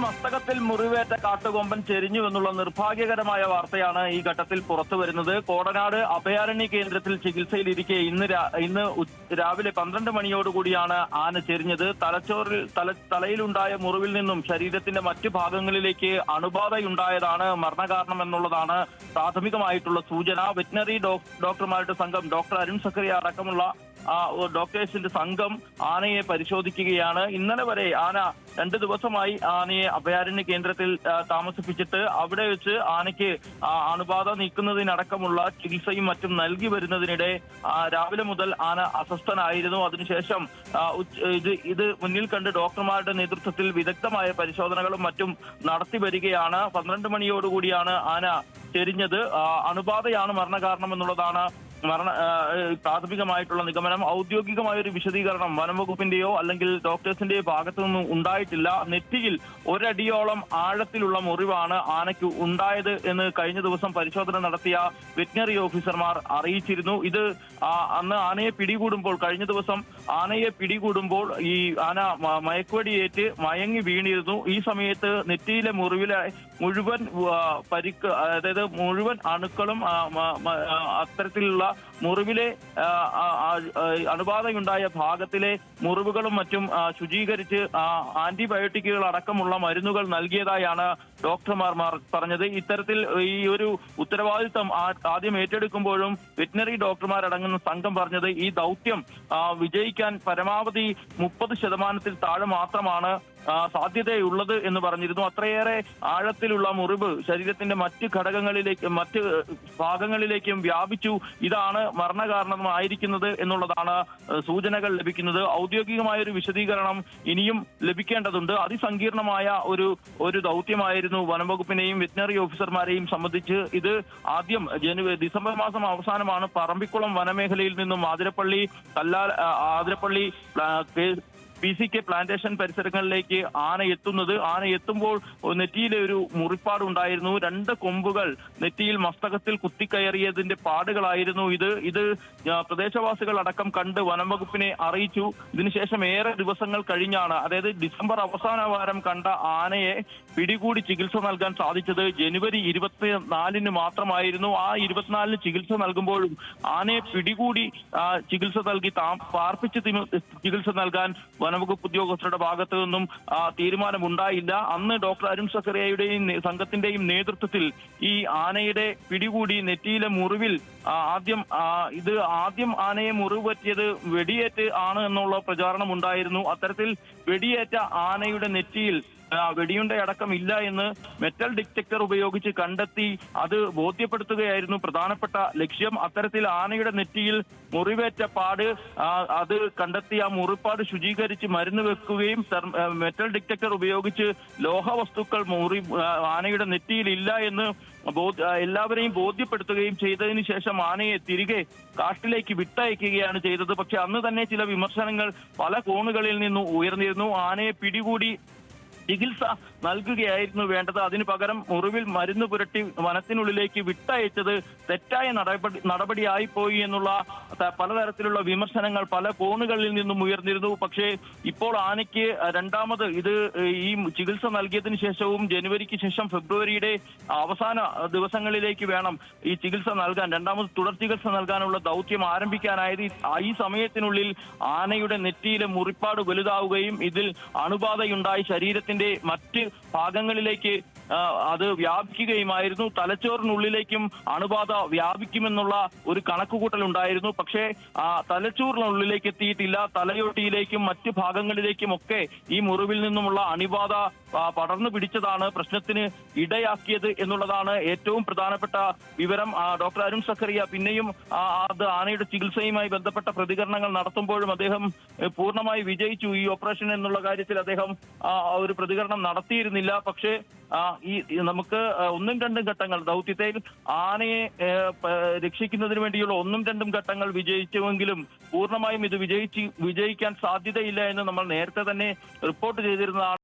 മസ്തകത്തിൽ മുറിവേറ്റ കാട്ടുകൊമ്പൻ ചെരിഞ്ഞുവെന്നുള്ള നിർഭാഗ്യകരമായ വാർത്തയാണ് ഈ ഘട്ടത്തിൽ പുറത്തു വരുന്നത്. കോടനാട് അഭയാരണ്യ കേന്ദ്രത്തിൽ ചികിത്സയിലിരിക്കെ ഇന്ന് രാവിലെ 12 മണിയോടുകൂടിയാണ് ആന ചെരിഞ്ഞത്. തലയിലുണ്ടായ മുറിവിൽ നിന്നും ശരീരത്തിന്റെ മറ്റു ഭാഗങ്ങളിലേക്ക് അണുബാധയുണ്ടായതാണ് മരണകാരണം എന്നുള്ളതാണ് പ്രാഥമികമായിട്ടുള്ള സൂചന. വെറ്റിനറി ഡോക്ടർമാരുടെ സംഘം ഡോക്ടർ അരുൺ സക്കറിയ അടക്കമുള്ള ഡോക്ടേഴ്സിന്റെ സംഘം ആനയെ പരിശോധിക്കുകയാണ്. ഇന്നലെ വരെ ആന 2 ദിവസമായി ആനയെ അഭയാരണ്യ കേന്ദ്രത്തിൽ താമസിപ്പിച്ചിട്ട് അവിടെ വെച്ച് ആനയ്ക്ക് അണുബാധ നീക്കുന്നതിനടക്കമുള്ള ചികിത്സയും മറ്റും നൽകി വരുന്നതിനിടെ രാവിലെ മുതൽ ആന അസ്വസ്ഥനായിരുന്നു. അതിനുശേഷം ഇത് മുന്നിൽ കണ്ട് ഡോക്ടർമാരുടെ നേതൃത്വത്തിൽ വിദഗ്ധമായ പരിശോധനകളും മറ്റും നടത്തി വരികയാണ്. 12 മണിയോടുകൂടിയാണ് ആന ചെരിഞ്ഞത്. അണുബാധയാണ് മരണകാരണം എന്നുള്ളതാണ് പ്രാഥമികമായിട്ടുള്ള നിഗമനം. ഔദ്യോഗികമായ ഒരു വിശദീകരണം വനംവകുപ്പിന്റെയോ അല്ലെങ്കിൽ ഡോക്ടേഴ്സിന്റെയോ ഭാഗത്തു നിന്നും ഉണ്ടായിട്ടില്ല. നെറ്റിയിൽ 1 അടിയോളം ആഴത്തിലുള്ള മുറിവാണ് ആനയ്ക്ക് ഉണ്ടായത് എന്ന് കഴിഞ്ഞ ദിവസം പരിശോധന നടത്തിയ വെറ്റിനറി ഓഫീസർമാർ അറിയിച്ചിരുന്നു. ഇത് അന്ന് ആനയെ പിടികൂടുമ്പോൾ കഴിഞ്ഞ ദിവസം ആനയെ പിടികൂടുമ്പോൾ ഈ ആന മയക്കുവടിയേറ്റ് മയങ്ങി വീണിരുന്നു. ഈ സമയത്ത് നെറ്റിയിലെ മുറിവിലെ മുഴുവൻ പരിക്ക്, അതായത് മുഴുവൻ അണുക്കളും അത്തരത്തിലുള്ള മുറിവിലെ അണുബാധയുണ്ടായ ഭാഗത്തിലെ മുറിവുകളും മറ്റും ശുചീകരിച്ച് ആന്റിബയോട്ടിക്കുകൾ അടക്കമുള്ള മരുന്നുകൾ നൽകിയതായാണ് ഡോക്ടർമാർ പറഞ്ഞത്. ഇത്തരത്തിൽ ഈ ഒരു ഉത്തരവാദിത്തം ആദ്യം ഏറ്റെടുക്കുമ്പോഴും വെറ്റിനറി ഡോക്ടർമാരടങ്ങുന്ന സംഘം പറഞ്ഞത് ഈ ദൗത്യം വിജയിക്കാൻ പരമാവധി 30% താഴെ മാത്രമാണ് സാധ്യതയുള്ളത് എന്ന് പറഞ്ഞിരുന്നു. അത്രയേറെ ആഴത്തിലുള്ള മുറിവ് ശരീരത്തിന്റെ മറ്റ് ഭാഗങ്ങളിലേക്കും വ്യാപിച്ചു. ഇതാണ് മരണകാരണമായിരിക്കുന്നത് എന്നുള്ളതാണ് സൂചനകൾ ലഭിക്കുന്നത്. ഔദ്യോഗികമായ ഒരു വിശദീകരണം ഇനിയും ലഭിക്കേണ്ടതുണ്ട്. അതിസങ്കീർണമായ ഒരു ദൗത്യമായിരുന്നു വനംവകുപ്പിനെയും വെറ്റിനറി ഓഫീസർമാരെയും സംബന്ധിച്ച്. ഇത് ആദ്യം ഡിസംബർ മാസം അവസാനമാണ് പറമ്പിക്കുളം വനമേഖലയിൽ നിന്നും ആതിരപ്പള്ളി PCK പ്ലാന്റേഷൻ പരിസരങ്ങളിലേക്ക് ആന എത്തുന്നത്. ആന എത്തുമ്പോൾ നെറ്റിയിലെ ഒരു മുറിപ്പാട് ഉണ്ടായിരുന്നു. 2 കൊമ്പുകൾ നെറ്റിയിൽ മസ്തകത്തിൽ കുത്തിക്കയറിയതിന്റെ പാടുകളായിരുന്നു ഇത് പ്രദേശവാസികൾ അടക്കം കണ്ട് വനംവകുപ്പിനെ അറിയിച്ചു. ഇതിനുശേഷം ഏറെ ദിവസങ്ങൾ കഴിഞ്ഞാണ്, അതായത് ഡിസംബർ അവസാന വാരം കണ്ട ആനയെ പിടികൂടി ചികിത്സ നൽകാൻ സാധിച്ചത് ജനുവരി 24-ന് മാത്രമായിരുന്നു. ആ 24-ന് ചികിത്സ നൽകുമ്പോഴും ആനയെ പിടികൂടി ചികിത്സ നൽകി പാർപ്പിച്ച് ചികിത്സ നൽകാൻ വനംവകുപ്പ് ഉദ്യോഗസ്ഥരുടെ ഭാഗത്തു നിന്നും തീരുമാനമുണ്ടായില്ല. അന്ന് ഡോക്ടർ അരുൺ സക്കറിയയുടെയും സംഘത്തിന്റെയും നേതൃത്വത്തിൽ ഈ ആനയുടെ പിടികൂടി നെറ്റിയിലെ മുറിവിൽ ആദ്യം ആനയെ മുറിവ് പറ്റിയത് വെടിയേറ്റ് ആണ് എന്നുള്ള പ്രചാരണം ഉണ്ടായിരുന്നു. അത്തരത്തിൽ വെടിയേറ്റ ആനയുടെ നെറ്റിയിൽ വെടിയുണ്ടയടക്കം ഇല്ല എന്ന് മെറ്റൽ ഡിറ്റക്ടർ ഉപയോഗിച്ച് കണ്ടെത്തി അത് ബോധ്യപ്പെടുത്തുകയായിരുന്നു പ്രധാനപ്പെട്ട ലക്ഷ്യം. അത്തരത്തിൽ ആനയുടെ നെറ്റിയിൽ മുറിവേറ്റ പാട് അത് കണ്ടെത്തി ആ മുറിപ്പാട് ശുചീകരിച്ച് മരുന്ന് വെക്കുകയും മെറ്റൽ ഡിറ്റക്ടർ ഉപയോഗിച്ച് ലോഹവസ്തുക്കൾ ആനയുടെ നെറ്റിയിൽ ഇല്ല എന്ന് എല്ലാവരെയും ബോധ്യപ്പെടുത്തുകയും ചെയ്തതിനു ശേഷം ആനയെ തിരികെ കാട്ടിലേക്ക് വിട്ടയക്കുകയാണ് ചെയ്തത്. പക്ഷെ അന്ന് തന്നെ ചില വിമർശനങ്ങൾ പല കോണുകളിൽ നിന്നും ഉയർന്നിരുന്നു. ആനയെ പിടികൂടി ചികിത്സ നൽകുകയായിരുന്നു വേണ്ടത്. അതിനു പകരം മുറിവിൽ മരുന്ന് പുരട്ടി വനത്തിനുള്ളിലേക്ക് വിട്ടയച്ചത് തെറ്റായ നടപടിയായിപ്പോയി എന്നുള്ള പലതരത്തിലുള്ള വിമർശനങ്ങൾ പല കോണുകളിൽ നിന്നും ഉയർന്നിരുന്നു. പക്ഷേ ഇപ്പോൾ ആനയ്ക്ക് രണ്ടാമത് ഈ ചികിത്സ നൽകിയതിനു ശേഷവും ജനുവരിക്ക് ശേഷം ഫെബ്രുവരിയുടെ അവസാന ദിവസങ്ങളിലേക്ക് വേണം ഈ ചികിത്സ നൽകാൻ, രണ്ടാമത് തുടർ ചികിത്സ നൽകാനുള്ള ദൗത്യം ആരംഭിക്കാനായത്. ഈ സമയത്തിനുള്ളിൽ ആനയുടെ നെറ്റിയിലെ മുറിപ്പാട് വലുതാവുകയും ഇതിൽ അണുബാധയുണ്ടായി ശരീരത്തിന്റെ മറ്റ് ഭാഗങ്ങളിലേക്ക് അത് വ്യാപിക്കുകയുമായിരുന്നു. തലച്ചോറിനുള്ളിലേക്കും അണുബാധ വ്യാപിക്കുമെന്നുള്ള ഒരു കണക്കുകൂട്ടൽ ഉണ്ടായിരുന്നു. പക്ഷേ തലച്ചോറിനുള്ളിലേക്ക് എത്തിയിട്ടില്ല. തലയോട്ടിയിലേക്കും മറ്റ് ഭാഗങ്ങളിലേക്കും ഒക്കെ ഈ മുറിവിൽ നിന്നുമുള്ള അണുബാധ പടർന്നു പിടിച്ചതാണ് പ്രശ്നത്തിന് ഇടയാക്കിയത് എന്നുള്ളതാണ് ഏറ്റവും പ്രധാനപ്പെട്ട വിവരം. ഡോക്ടർ അരുൺ സക്കറിയ പിന്നെയും ആനയുടെ ചികിത്സയുമായി ബന്ധപ്പെട്ട പ്രതികരണങ്ങൾ നടത്തുമ്പോഴും അദ്ദേഹം പൂർണ്ണമായി വിജയിച്ചു ഈ ഓപ്പറേഷൻ എന്നുള്ള കാര്യത്തിൽ അദ്ദേഹം ഒരു പ്രതികരണം നടത്തിയിരുന്നില്ല. പക്ഷേ നമുക്ക് 1-2 ഘട്ടങ്ങൾ ദൗത്യത്തിൽ ആനയെ രക്ഷിക്കുന്നതിന് വേണ്ടിയുള്ള 1-2 ഘട്ടങ്ങൾ വിജയിച്ചുവെങ്കിലും പൂർണ്ണമായും ഇത് വിജയിക്കാൻ സാധ്യതയില്ല എന്ന് നമ്മൾ നേരത്തെ തന്നെ റിപ്പോർട്ട് ചെയ്തിരുന്നതാണ്.